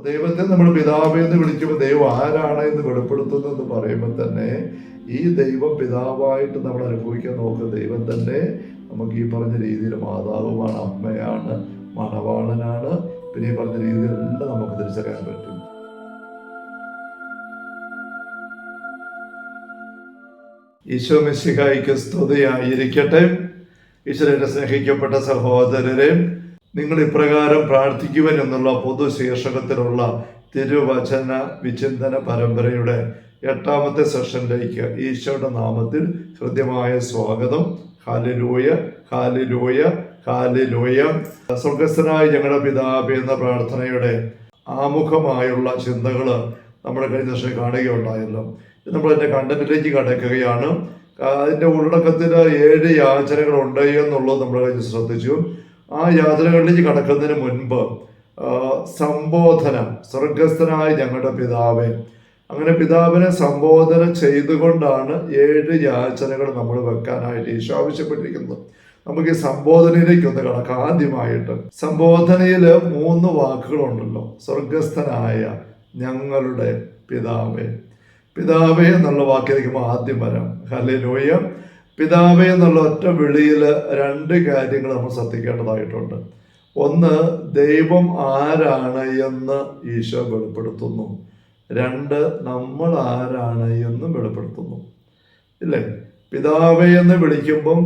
ദൈവത്തെ നമ്മൾ പിതാവേ എന്ന് വിളിക്കുമ്പോൾ ദൈവം ആരാണ് എന്ന് വെളിപ്പെടുത്തുന്നു എന്ന് പറയുമ്പോൾ തന്നെ ഈ ദൈവം പിതാവായിട്ട് നമ്മൾ അനുഭവിക്കാൻ നോക്കുന്ന ദൈവം തന്നെ നമുക്ക് ഈ പറഞ്ഞ രീതിയിൽ മാതാവുമാണ്, അമ്മയാണ്, മണവാളനാണ്, പിന്നെ ഈ പറഞ്ഞ രീതിയിലെല്ലാം നമുക്ക് തിരിച്ചറിയാൻ പറ്റും. ഈശോ മിശിഹായ്ക്ക് സ്തുതിയായിരിക്കട്ടെ. ഈശ്വരനെ സ്നേഹിക്കപ്പെട്ട സഹോദരരെ, നിങ്ങൾ ഇപ്രകാരം പ്രാർത്ഥിക്കുവാൻ എന്നുള്ള പൊതു ശീർഷകത്തിലുള്ള തിരുവചന വിചിന്തന പരമ്പരയുടെ 8ാമത്തെ സെഷനിലേക്ക് ഈശോയുടെ നാമത്തിൽ ഹൃദ്യമായ സ്വാഗതം. Hallelujah, hallelujah, hallelujah. സ്വർഗ്ഗസ്ഥനായ ഞങ്ങളുടെ പിതാവേ എന്ന പ്രാർത്ഥനയുടെ ആമുഖമായുള്ള ചിന്തകൾ നമ്മൾ കഴിഞ്ഞ ദിവസം കാണുകയുണ്ടായല്ലോ. നമ്മൾ അതിൻ്റെ കണ്ടന്റിലേക്ക് കടക്കുകയാണ്. അതിൻ്റെ ഉള്ളടക്കത്തിൽ 7 യാചനകളുണ്ട് എന്നുള്ളത് നമ്മൾ കഴിഞ്ഞ് ശ്രദ്ധിച്ചു. ആ യാചനകളിലേക്ക് കടക്കുന്നതിന് മുൻപ് സംബോധന, സ്വർഗസ്ഥനായ ഞങ്ങളുടെ പിതാവേ, അങ്ങനെ പിതാവിനെ സംബോധന ചെയ്തുകൊണ്ടാണ് 7 യാചനകൾ നമ്മൾ വെക്കാനായിട്ട് ഈശോ ആവശ്യപ്പെട്ടിരിക്കുന്നത്. നമുക്ക് ഈ സംബോധനയിലേക്ക് ഒന്ന് കടക്കാം. ആദ്യമായിട്ട് സംബോധനയിൽ 3 വാക്കുകളുണ്ടല്ലോ. സ്വർഗസ്ഥനായ ഞങ്ങളുടെ പിതാവേ. പിതാവേ എന്നുള്ള വാക്കിലേക്ക് ആദ്യം വരാം. ഹല്ലേലൂയ. പിതാവേ എന്നുള്ള ഒറ്റ വിളിയിൽ 2 കാര്യങ്ങൾ നമ്മൾ ശ്രദ്ധിക്കേണ്ടതായിട്ടുണ്ട്. ഒന്ന്, ദൈവം ആരാണ് എന്ന് ഈശോ വെളിപ്പെടുത്തുന്നു. 2, നമ്മൾ ആരാണ് എന്നും വെളിപ്പെടുത്തുന്നു. ഇല്ലേ? പിതാവേ എന്ന് വിളിക്കുമ്പം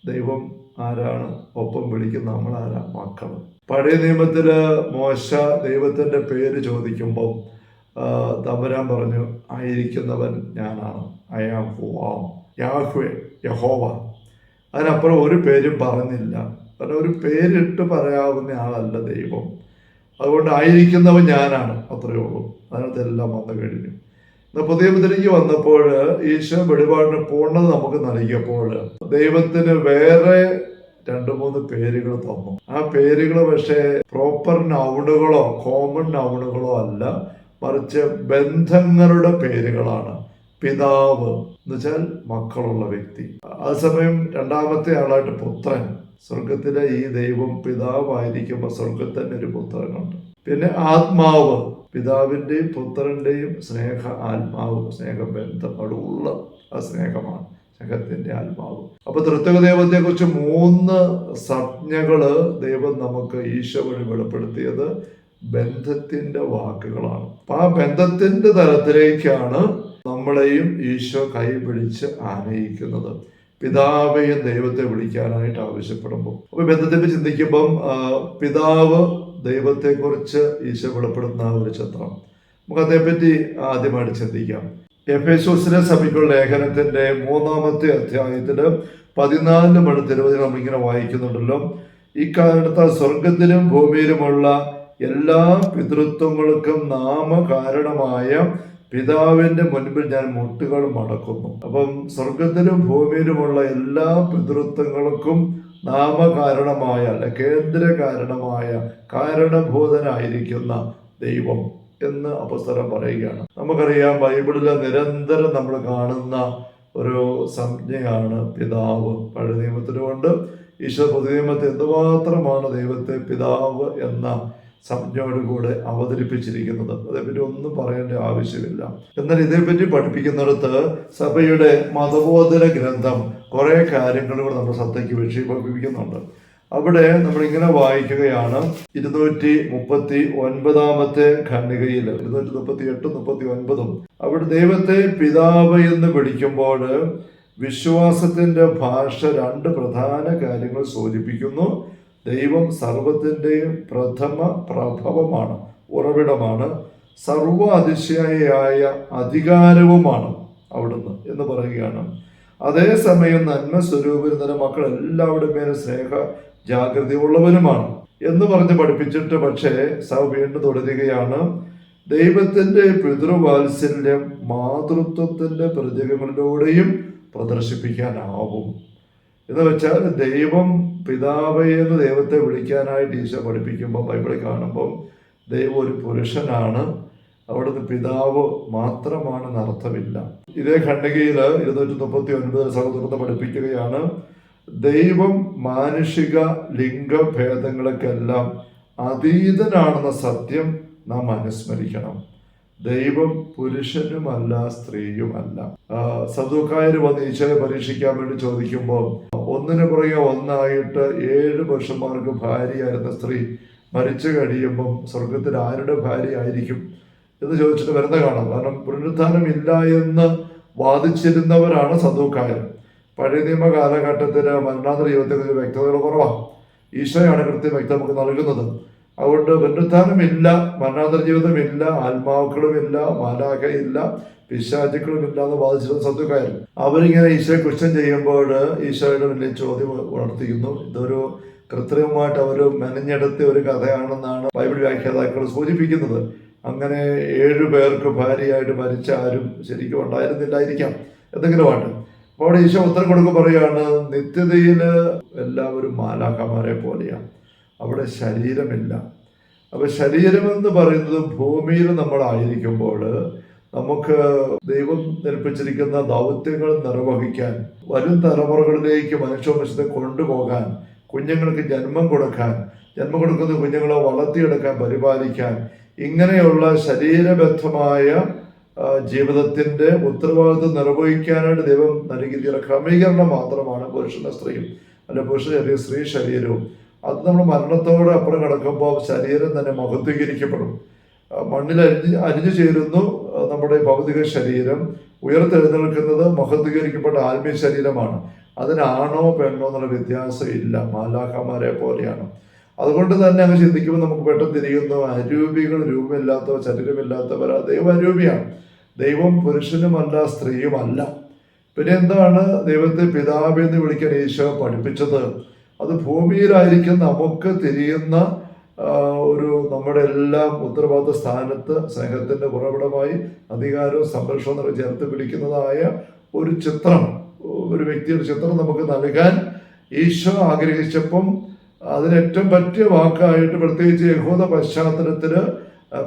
ദൈവം ആരാണ്, ഒപ്പം വിളിക്കുന്ന നമ്മൾ ആരാ, മക്കൾ. പഴയ നിയമത്തില് മോശ ദൈവത്തിന്റെ പേര് ചോദിക്കുമ്പം തമ്പുരാൻ പറഞ്ഞു, ആയിരിക്കുന്നവൻ ഞാനാണ്, I am who am, Yahweh, Jehovah. അതിനപ്പുറം ഒരു പേരും പറഞ്ഞില്ല. കാരണം ഒരു പേരിട്ട് പറയാവുന്ന ആളല്ല ദൈവം. അതുകൊണ്ട് ആയിരിക്കുന്നവൻ ഞാനാണ്, അത്രയേ ഉള്ളൂ. അതിനകത്തെല്ലാം വന്നു കഴിഞ്ഞു. പുതിയ മുദ്രയ്ക്ക് വന്നപ്പോൾ ഈശോ വെളിപാടിന് പൂർണ്ണത നമുക്ക് നൽകിയപ്പോൾ ദൈവത്തിന് വേറെ 2-3 പേരുകൾ തന്നു. ആ പേരുകൾ പക്ഷേ പ്രോപ്പർ നൗണുകളോ കോമൺ നൗണുകളോ അല്ല, മറിച്ച് ബന്ധങ്ങളുടെ പേരുകളാണ്. പിതാവ് എന്ന് വെച്ചാൽ മക്കളുള്ള വ്യക്തി. അതേസമയം 2ാമത്തെ ആളായിട്ട് പുത്രൻ. സ്വർഗത്തിലെ ഈ ദൈവം പിതാവായിരിക്കുമ്പോൾ സ്വർഗത്തന്നെ ഒരു പുത്രനുണ്ട്. പിന്നെ ആത്മാവ്, പിതാവിൻ്റെയും പുത്രൻ്റെയും സ്നേഹ ആത്മാവ്, സ്നേഹബന്ധം, അടുള്ള ആ സ്നേഹമാണ് സ്നേഹത്തിൻ്റെ ആത്മാവ്. അപ്പൊ ത്രിത്വക ദൈവത്തെ കുറിച്ച് 3 സംജ്ഞകള് ദൈവം നമുക്ക് ഈശോ വഴി വെളിപ്പെടുത്തിയത് ബന്ധത്തിന്റെ വാക്കുകളാണ്. അപ്പൊ ആ ബന്ധത്തിന്റെ തലത്തിലേക്കാണ് നമ്മളെയും ഈശോ കൈപിടിച്ച് ആനയിക്കുന്നത്, പിതാവെയും ദൈവത്തെ വിളിക്കാനായിട്ട് ആവശ്യപ്പെടുമ്പോൾ. അപ്പൊ ബന്ധത്തെ ചിന്തിക്കുമ്പം പിതാവ് ദൈവത്തെക്കുറിച്ച് ഈശോ വെളിപ്പെടുത്തുന്ന ഒരു ചിത്രം. നമുക്ക് അതേപ്പറ്റി ആദ്യമായിട്ട് ചിന്തിക്കാം. എഫേസോസിലെ സഭയ്ക്കുള്ള ലേഖനത്തിന്റെ 3ാമത്തെ അധ്യായത്തില് 14 മണി തിരുവചനം നമ്മളിങ്ങനെ വായിക്കുന്നുണ്ടല്ലോ. ഇക്കാരണത്താൽ സ്വർഗത്തിലും ഭൂമിയിലുമുള്ള എല്ലാ പിതൃത്വങ്ങൾക്കും നാമകാരണമായ പിതാവിന്റെ മുൻപിൽ ഞാൻ മുട്ടുകൾ മടക്കുന്നു. അപ്പം സ്വർഗത്തിലും ഭൂമിയിലുമുള്ള എല്ലാ പിതൃത്വങ്ങൾക്കും നാമകാരണമായ, അല്ല കേന്ദ്ര കാരണമായ, കാരണഭൂതനായിരിക്കുന്ന ദൈവം എന്ന് അപ്പോസ്തലൻ പറയുകയാണ്. നമുക്കറിയാം, ബൈബിളിലെ നിരന്തരം നമ്മൾ കാണുന്ന ഒരു സംജ്ഞയാണ് പിതാവ്. പഴയ നിയമത്തിലുമുണ്ട്. ഈശോ പുതിയ നിയമത്തിൽ എന്തുമാത്രമാണ് ദൈവത്തെ പിതാവ് എന്ന സംജ്ഞയോടുകൂടെ അവതരിപ്പിച്ചിരിക്കുന്നത്. അതേപ്പറ്റി ഒന്നും പറയേണ്ട ആവശ്യമില്ല. എന്നാൽ ഇതേപ്പറ്റി പഠിപ്പിക്കുന്നിടത്ത് സഭയുടെ മതബോധന ഗ്രന്ഥം കുറെ കാര്യങ്ങൾ നമ്മൾ ശ്രദ്ധയ്ക്ക് വിഷയിപ്പിക്കുന്നുണ്ട്. അവിടെ നമ്മളിങ്ങനെ വായിക്കുകയാണ്. 239 ഖണ്ഡികയിൽ 238, 39 അവിടെ ദൈവത്തെ പിതാവ് എന്ന് വിളിക്കുമ്പോൾ വിശ്വാസത്തിന്റെ ഭാഷ 2 പ്രധാന കാര്യങ്ങൾ സൂചിപ്പിക്കുന്നു. ദൈവം സർവത്തിൻ്റെയും പ്രഥമ പ്രഭവമാണ്, ഉറവിടമാണ്, സർവ അതിശയായ അധികാരവുമാണ് അവിടുന്ന് എന്ന് പറയുകയാണ്. അതേസമയം നന്മ സ്വരൂപരുന്ന മക്കൾ എല്ലാവരുടെ മേലും സ്നേഹ ജാഗ്രത ഉള്ളവനുമാണ് എന്ന് പറഞ്ഞ് പഠിപ്പിച്ചിട്ട് പക്ഷേ സഭ വീണ്ടും തുടരുകയാണ്. ദൈവത്തിന്റെ പിതൃവാത്സല്യം മാതൃത്വത്തിന്റെ പ്രതീകങ്ങളിലൂടെയും പ്രദർശിപ്പിക്കാനാവും. എന്ന് വെച്ചാൽ ദൈവം പിതാവേ എന്ന് ദൈവത്തെ വിളിക്കാനായിട്ട് ഈശോ പഠിപ്പിക്കുമ്പോൾ ബൈബിളിൽ കാണുമ്പോൾ ദൈവം ഒരു പുരുഷനാണ്, അവിടുന്ന് പിതാവ് മാത്രമാണെന്ന് അർത്ഥമില്ല. ഇതേ ഖണ്ഡികയിൽ 239 സഹോദരത്തെ പഠിപ്പിക്കുകയാണ്. ദൈവം മാനുഷിക ലിംഗഭേദങ്ങൾക്കെല്ലാം അതീതനാണെന്ന സത്യം നാം അനുസ്മരിക്കണം. ദൈവം പുരുഷനുമല്ല സ്ത്രീയുമല്ല. സദൂക്കായർ വന്ന് ഈശോയെ പരീക്ഷിക്കാൻ വേണ്ടി ചോദിക്കുമ്പോൾ ഒന്നിനു പുറകെ ഒന്നായിട്ട് 7 പുരുഷന്മാർക്ക് ഭാര്യയായിരുന്ന സ്ത്രീ മരിച്ചു കഴിയുമ്പം സ്വർഗത്തിൽ ആരുടെ ഭാര്യ ആയിരിക്കും എന്ന് ചോദിച്ചിട്ട് വരുന്ന കാണാം. കാരണം പുനരുത്ഥാനം ഇല്ല എന്ന് വാദിച്ചിരുന്നവരാണ് സദൂക്കായർ. പഴയ നിയമ കാലഘട്ടത്തിൽ മരണാന്തര ജീവിതത്തെക്കുറിച്ച് വ്യക്തതകൾ കുറവാണ്. ഈശോയാണ് കൃത്യം വ്യക്തത നമുക്ക് നൽകുന്നത്. അതുകൊണ്ട് പുനരുത്ഥാനമില്ല, മരണാന്തര ജീവിതമില്ല, ആത്മാക്കളുമില്ല, മാലാഖയില്ല, പിശാചുക്കളുമില്ല എന്ന് വാദിച്ചിരുന്ന സദൂക്കായർ. അവരിങ്ങനെ ഈശോയെ ക്വസ്റ്റ്യൻ ചെയ്യുമ്പോൾ ഈശോയുടെ വലിയ ചോദ്യം ഉണർത്തിക്കുന്നു. ഇതൊരു കൃത്രിമമായിട്ട് അവർ മെനഞ്ഞെടുത്ത ഒരു കഥയാണെന്നാണ് ബൈബിൾ വ്യാഖ്യാതാക്കൾ സൂചിപ്പിക്കുന്നത്. അങ്ങനെ 7 പേർക്ക് ഭാര്യയായിട്ട് മരിച്ച ആരും ശരിക്കും ഉണ്ടായിരുന്നില്ലായിരിക്കാം, എന്തെങ്കിലും ആയിട്ട്. അപ്പോൾ അവിടെ ഈശോ ഉത്തരം കൊടുക്കുക പറയാണ്, നിത്യതയിൽ എല്ലാവരും മാലാഖമാരെ പോലെയാണ്. അവിടെ ശരീരമില്ല. അപ്പോൾ ശരീരമെന്ന് പറയുന്നത് ഭൂമിയിൽ നമ്മളായിരിക്കുമ്പോൾ നമുക്ക് ദൈവം ഏൽപ്പിച്ചിരിക്കുന്ന ദൗത്യങ്ങൾ നിർവഹിക്കാൻ, വരും തലമുറകളിലേക്ക് മനുഷ്യവംശത്തെ കൊണ്ടുപോകാൻ, കുഞ്ഞുങ്ങൾക്ക് ജന്മം കൊടുക്കുന്ന കുഞ്ഞുങ്ങളെ വളർത്തിയെടുക്കാൻ, പരിപാലിക്കാൻ, ഇങ്ങനെയുള്ള ശരീരബദ്ധമായ ജീവിതത്തിൻ്റെ ഉത്തരവാദിത്വം നിർവഹിക്കാനായിട്ട് ദൈവം നൽകിയ ക്രമീകരണം മാത്രമാണ് പുരുഷന്റെ സ്ത്രീയും, അല്ലെ പുരുഷ ശരീരം സ്ത്രീ ശരീരവും. അത് നമ്മൾ മരണത്തോട് അപ്പുറം കിടക്കുമ്പോൾ ശരീരം തന്നെ മഹത്വീകരിക്കപ്പെടും. മണ്ണിൽ അരിഞ്ഞു ചേരുന്നു നമ്മുടെ ഭൗതിക ശരീരം. ഉയർത്തെഴുന്നേൽക്കുന്നത് മഹത്വീകരിക്കപ്പെട്ട ആത്മീയ ശരീരമാണ്. അതിനാണോ പെണ്ണോ എന്നുള്ള വ്യത്യാസം ഇല്ല, മാലാഖമാരെ പോലെയാണ്. അതുകൊണ്ട് തന്നെ അങ്ങ് ചിന്തിക്കുമ്പോൾ നമുക്ക് പെട്ടെന്ന് തിരിയുന്നു, അരൂപികൾ, രൂപമില്ലാത്തവർ, ശരീരമില്ലാത്തവർ. ദൈവം അരൂപിയാണ്. ദൈവം പുരുഷനുമല്ല സ്ത്രീയുമല്ല. പിന്നെ എന്താണ് ദൈവത്തെ പിതാവെന്ന് വിളിക്കാൻ ഈശോ പഠിപ്പിച്ചത്? അത് ഭൂമിയിലായിരിക്കും നമുക്ക് തിരിയുന്ന ഒരു നമ്മുടെ എല്ലാം ഉത്തരവാദിത്ത സ്ഥാനത്ത് സ്നേഹത്തിൻ്റെ ഉറവിടമായി അധികാരവും സംരക്ഷണവും നമുക്ക് ചേർത്ത് പിടിക്കുന്നതായ ഒരു ചിത്രം, ഒരു വ്യക്തിയുടെ ചിത്രം നമുക്ക് നൽകാൻ ഈശോ ആഗ്രഹിച്ചപ്പം അതിനേറ്റവും പറ്റിയ വാക്കായിട്ട് പ്രത്യേകിച്ച് യഹൂദ പശ്ചാത്തലത്തിൽ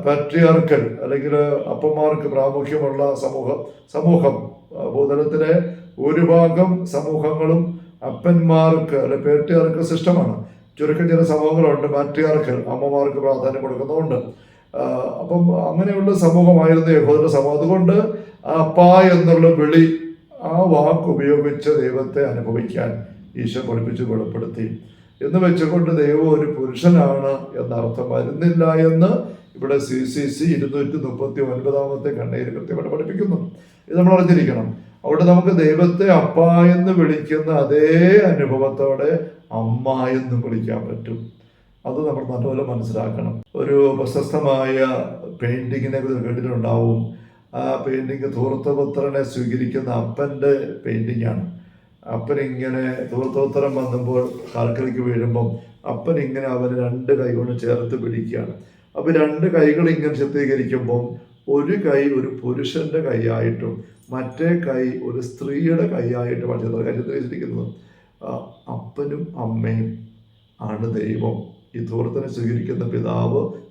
പാട്രിയാർക്കൽ അല്ലെങ്കിൽ അപ്പന്മാർക്ക് പ്രാമുഖ്യമുള്ള സമൂഹം ഭൂതലത്തിലെ ഭൂരിഭാഗം സമൂഹങ്ങളും അപ്പന്മാർക്ക് അല്ലെ പേട്രിയാർക്ക് സിസ്റ്റമാണ്. ചുരുക്കം ചില സമൂഹങ്ങളുണ്ട് മാട്രിയാർക്കൽ, അമ്മമാർക്ക് പ്രാധാന്യം കൊടുക്കുന്നതുകൊണ്ട്. അപ്പം അങ്ങനെയുള്ള സമൂഹമായിരുന്നു യഹൂദരുടെ സമൂഹം. അതുകൊണ്ട് അപ്പ എന്നുള്ള വിളി, ആ വാക്ക് ഉപയോഗിച്ച് ദൈവത്തെ അനുഭവിക്കാൻ ഈശോ പഠിപ്പിച്ച് വെളിപ്പെടുത്തി. എന്ന് വെച്ചുകൊണ്ട് ദൈവം ഒരു പുരുഷനാണ് എന്നർത്ഥം വരുന്നില്ല എന്ന് ഇവിടെ CCC 239 ഖണ്ഡികയിൽ കൃത്യമായിട്ട് പഠിപ്പിക്കുന്നു. ഇത് നമ്മൾ അറിഞ്ഞിരിക്കണം. അവിടെ നമുക്ക് ദൈവത്തെ അപ്പ എന്ന് വിളിക്കുന്ന അതേ അനുഭവത്തോടെ അമ്മ എന്ന് വിളിക്കാൻ പറ്റും. അത് നമ്മൾ നല്ലപോലെ മനസ്സിലാക്കണം. ഒരു പ്രശസ്തമായ പെയിന്റിങ്ങിനെ കുറിച്ച് കേട്ടിട്ടുണ്ടാവും. ആ പെയിന്റിങ് ധൂർത്തപുത്രനെ സ്വീകരിക്കുന്ന അപ്പൻ്റെ പെയിന്റിങ്ങാണ്. അപ്പനിങ്ങനെ ധൂർത്തോത്തരം വന്നപ്പോൾ കാൽക്കലിക്ക് വീഴുമ്പം അപ്പനിങ്ങനെ അവന് 2 കൈ കൊണ്ട് ചേർത്ത് പിടിക്കുകയാണ്. അപ്പോൾ 2 കൈകൾ ഇങ്ങനെ ചിത്രീകരിക്കുമ്പം ഒരു കൈ ഒരു പുരുഷന്റെ കൈയായിട്ടും മറ്റേ കൈ ഒരു സ്ത്രീയുടെ കൈയായിട്ടുമാണ് ചിത്രീകരിച്ചിരിക്കുന്നത്. അപ്പനും അമ്മയും ആണ് ദൈവം. ഈ ധൂർത്തനെ സ്വീകരിക്കുന്ന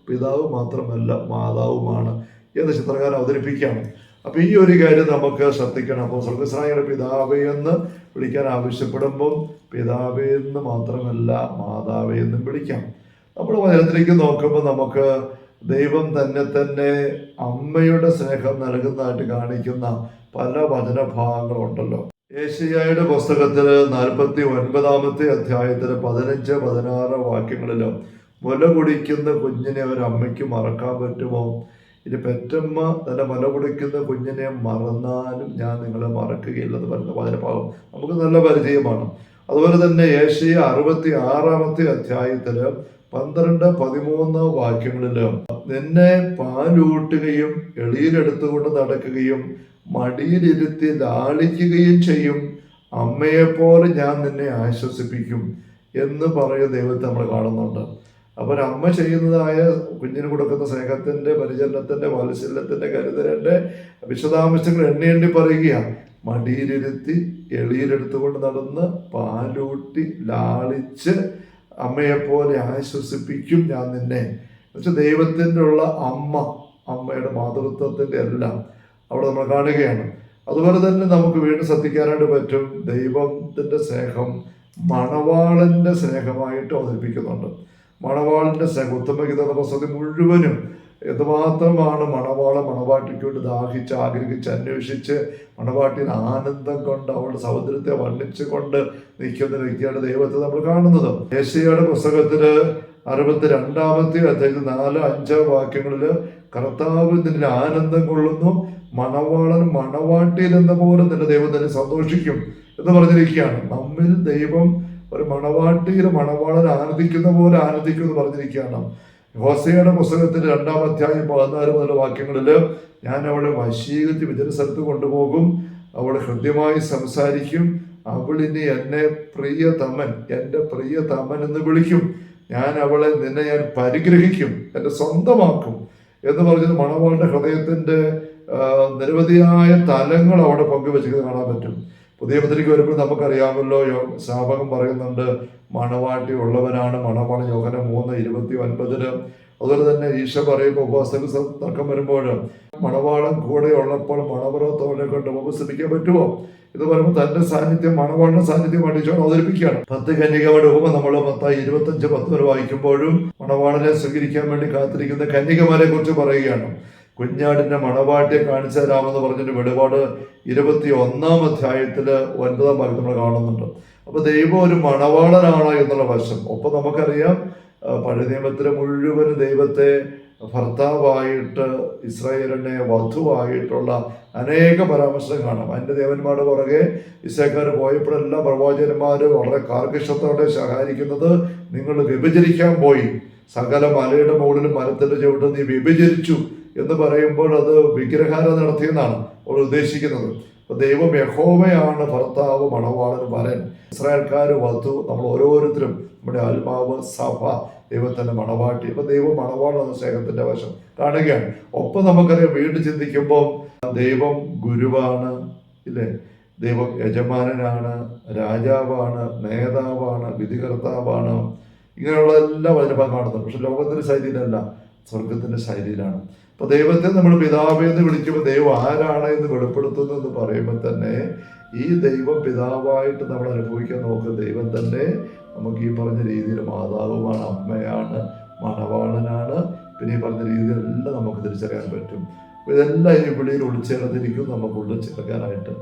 പിതാവ് മാത്രമല്ല മാതാവുമാണ് എന്ന് ചിത്രകാരൻ അവതരിപ്പിക്കുകയാണ്. അപ്പം ഈ ഒരു കാര്യം നമുക്ക് ശ്രദ്ധിക്കണം. അപ്പോൾ സ്വർഗസ്നായുടെ പിതാവേ എന്ന് വിളിക്കാൻ ആവശ്യപ്പെടുമ്പം പിതാവേ എന്ന് മാത്രമല്ല മാതാവേ എന്നും വിളിക്കാം. നമ്മൾ വചനത്തിലേക്ക് നോക്കുമ്പോൾ നമുക്ക് ദൈവം തന്നെ അമ്മയുടെ സ്നേഹം നൽകുന്നതായിട്ട് കാണിക്കുന്ന പല വചനഭാഗങ്ങളുണ്ടല്ലോ. യേശയ്യായുടെ പുസ്തകത്തിൽ 49 അധ്യായത്തിൽ 15-16 വാക്യങ്ങളിലും മുല കുടിക്കുന്ന കുഞ്ഞിനെ ഒരമ്മയ്ക്ക് മറക്കാൻ പറ്റുമോ? ഇനി പെറ്റമ്മ തന്നെ മുല കുടിക്കുന്ന കുഞ്ഞിനെ മറന്നാലും ഞാൻ നിങ്ങളെ മറക്കുകയില്ലെന്ന് പറയുന്ന വചനഭാഗം നമുക്ക് നല്ല പരിചയമാണ്. അതുപോലെ തന്നെ യേശയ്യ 66 അധ്യായത്തിൽ 12-13 വാക്യങ്ങളിൽ നിന്നെ പാലൂട്ടുകയും എളിയിലെടുത്തുകൊണ്ട് നടക്കുകയും മടിയിലിരുത്തി ലാളിക്കുകയും ചെയ്യും, അമ്മയെപ്പോലെ ഞാൻ നിന്നെ ആശ്വസിപ്പിക്കും എന്ന് പറയുന്ന ദൈവത്തെ നമ്മൾ കാണുന്നുണ്ട്. അപ്പോൾ അമ്മ ചെയ്യുന്നതായ കുഞ്ഞിന് കൊടുക്കുന്ന സ്നേഹത്തിൻ്റെ, പരിചരണത്തിൻ്റെ, വാത്സല്യത്തിൻ്റെ, കരുതലിൻ്റെ വിശദാംശങ്ങൾ എണ്ണി പറയുകയാണ്. മടിയിലിരുത്തി എളിയിലെടുത്തുകൊണ്ട് നടന്ന് പാലൂട്ടി ലാളിച്ച് അമ്മയെപ്പോലെ ആശ്വസിപ്പിക്കും ഞാൻ നിന്നെ. എന്നുവെച്ചാൽ ദൈവത്തിൻ്റെ ഉള്ള അമ്മയുടെ മാതൃത്വത്തിൻ്റെ എല്ലാം അവിടെ നമ്മൾ കാണുകയാണ്. അതുപോലെ തന്നെ നമുക്ക് വീണ്ടും ശ്രദ്ധിക്കാനായിട്ട് പറ്റും, ദൈവത്തിൻ്റെ സ്നേഹം മണവാളൻ്റെ സ്നേഹമായിട്ട് അവതരിപ്പിക്കുന്നുണ്ട്. മണവാളൻ്റെ സ്നേഹം ഉത്തമഗീത പുസ്തകത്തിൽ മുഴുവനും എന്തുമാത്രമാണ് മണവാട്ടിക്ക് വേണ്ടി ദാഹിച്ച് ആഗ്രഹിച്ച് അന്വേഷിച്ച് മണവാട്ടിന് ആനന്ദം കൊണ്ട് അവളുടെ സൗന്ദര്യത്തെ വർണ്ണിച്ചുകൊണ്ട് നിൽക്കുന്ന വ്യക്തിയാണ് ദൈവത്തെ നമ്മൾ കാണുന്നത്. യെശയ്യായുടെ പുസ്തകത്തില് 62-ാമത്തെ അധ്യായത്തിൽ 4-5 വാക്യങ്ങളിൽ കർത്താവ് നിന്നിൽ ആനന്ദം കൊള്ളുന്നു, മണവാളൻ മണവാട്ടിയിൽ എന്ന പോലെ നിന്റെ ദൈവം തന്നെ സന്തോഷിക്കും എന്ന് പറഞ്ഞിരിക്കുകയാണ്. നമ്മിൽ ദൈവം ഒരു മണവാട്ടിയിൽ മണവാളൻ ആനന്ദിക്കുന്ന പോലെ ആനന്ദിക്കും എന്ന് പറഞ്ഞിരിക്കുകയാണ്. ഹോസേയുടെ പുസ്തകത്തിൽ 2-ാം അധ്യായം 14 മുതൽ വാക്യങ്ങളിൽ ഞാൻ അവളെ വശീകരിച്ച് വിജന സ്ഥലത്ത് കൊണ്ടുപോകും, അവളെ ഹൃദ്യമായി സംസാരിക്കും, അവളിനി എന്നെ പ്രിയതമൻ, എൻ്റെ പ്രിയതമൻ എന്ന് വിളിക്കും, ഞാൻ അവളെ നിന്നെ ഞാൻ പരിഗ്രഹിക്കും, എൻ്റെ സ്വന്തമാക്കും എന്ന് പറഞ്ഞത് മണവാളുടെ ഹൃദയത്തിൻ്റെ നിരവധിയായ തലങ്ങൾ അവിടെ പങ്കുവെച്ചിരിക്കുന്നത് കാണാൻ പറ്റും. പുതിയ പത്രിക വരുമ്പോൾ നമുക്കറിയാമല്ലോ, സ്നാപകം പറയുന്നുണ്ട് മണവാട്ടി ഉള്ളവനാണ് മണവാളൻ, യോഹന്നാൻ 3:29. അതുപോലെ തന്നെ ഈശോ പറയുമ്പോൾ ഉപവാസത്തിൽ തർക്കം വരുമ്പോൾ മണവാളൻ കൂടെ ഉള്ളപ്പോൾ മണവറത്തോടെ കൊണ്ട് ഉപവസിപ്പിക്കാൻ പറ്റുമോ ഇത് പറയുമ്പോൾ തന്റെ സാന്നിധ്യം മണവാളിന്റെ സാന്നിധ്യം പഠിച്ചോണ്ട് അവതരിപ്പിക്കുകയാണ്. 10 കന്യകമാരുടെ ഉപമ നമ്മൾ മത്തായി 25:10 വരെ വായിക്കുമ്പോഴും മണവാളനെ സ്വീകരിക്കാൻ വേണ്ടി കാത്തിരിക്കുന്ന കന്യകമാരെ കുറിച്ച് പറയുകയാണ്. കുഞ്ഞാടിന്റെ മണവാട്ടിയെ കാണിച്ചു തരാമെന്ന് പറഞ്ഞിട്ട് വെളിപാട് 21-ാം അധ്യായത്തില് 9-ാം ഭാഗത്ത് നമ്മൾ കാണുന്നുണ്ട്. അപ്പൊ ദൈവം ഒരു മണവാളനാണ് എന്നുള്ള വശം. ഒപ്പം നമുക്കറിയാം പഴയ നിയമത്തിലെ മുഴുവൻ ദൈവത്തെ ഭർത്താവായിട്ട് ഇസ്രായേലിനെ വധുവായിട്ടുള്ള അനേക പരാമർശം കാണാം. അതിൻ്റെ ദേവന്മാരുടെ പുറകെ ഇസ്രായേൽക്കാർ പോയപ്പോഴെല്ലാം പ്രവാചകന്മാർ വളരെ കാർക്കശത്തോടെ സഹായിക്കുന്നത് നിങ്ങൾ വ്യഭിചരിക്കാൻ പോയി, സകല മലയുടെ മുകളിലും മരത്തിൻ്റെ ചുവട്ട് നീ വ്യഭിചരിച്ചു എന്ന് പറയുമ്പോൾ അത് വിഗ്രഹാരാധന നടത്തിയെന്നാണ് അവർ ഉദ്ദേശിക്കുന്നത്. അപ്പൊ ദൈവം യഹോവയാണ് ഭർത്താവ്, മണവാളൻ, വരൻ, ഇസ്രായേൽക്കാർ വധു, നമ്മൾ ഓരോരുത്തരും നമ്മുടെ ആത്മാവ്, സഭ ദൈവത്തിന്റെ മണവാട്ടി. അപ്പൊ ദൈവം മണവാളൻ എന്ന സ്നേഹത്തിന്റെ വശം കാണുകയാണ്. ഒപ്പം നമുക്കറിയാം വീണ്ടും ചിന്തിക്കുമ്പോൾ ദൈവം ഗുരുവാണ്, ഇല്ലേ, ദൈവം യജമാനനാണ്, രാജാവാണ്, നേതാവാണ്, വിധികർത്താവാണ്, ഇങ്ങനെയുള്ള എല്ലാ വചനഭാഗം കാണുന്നുണ്ട്. പക്ഷെ ലോകത്തിന്റെ ശൈലിയിലല്ല, സ്വർഗത്തിന്റെ ശൈലിയിലാണ്. അപ്പൊ ദൈവത്തെ നമ്മൾ പിതാവേ എന്ന് വിളിക്കുമ്പോൾ ദൈവം ആരാണ് എന്ന് വെളിപ്പെടുത്തുന്നു എന്ന് പറയുമ്പോൾ തന്നെ ഈ ദൈവം പിതാവായിട്ട് നമ്മൾ അനുഭവിക്കാൻ നോക്കുന്ന ദൈവം തന്നെ നമുക്ക് ഈ പറഞ്ഞ രീതിയിൽ മാതാവുമാണ്, അമ്മയാണ്, മണവാളനാണ്, പിന്നെ ഈ പറഞ്ഞ രീതിയിലെല്ലാം നമുക്ക് തിരിച്ചറിയാൻ പറ്റും. ഇതെല്ലാം ഈ വിളിയിൽ ഉൾച്ചേർന്നിരിക്കും. നമുക്കുള്ളിൽ ചേർക്കാനായിട്ട്,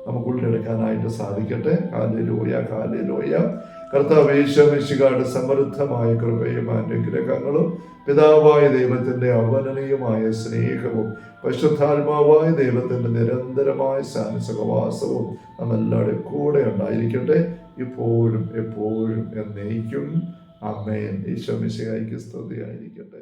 നമുക്കുള്ളിലെടുക്കാനായിട്ട് സാധിക്കട്ടെ. Hallelujah, hallelujah. കർത്താവ് യേശുമിശിഹായുടെ സമൃദ്ധമായ കൃപയും അനുഗ്രഹങ്ങളും പിതാവായ ദൈവത്തിന്റെ അവർണ്ണനീയമായ സ്നേഹവും പരിശുദ്ധാത്മാവായ ദൈവത്തിന്റെ നിരന്തരമായ സഹവാസവും നമ്മെല്ലാവരുടെയും കൂടെ ഉണ്ടായിരിക്കട്ടെ, ഇപ്പോഴും എപ്പോഴും എന്നേക്കും. ആമേൻ. യേശുമിശിഹായ്ക്ക് സ്തുതിയായിരിക്കട്ടെ.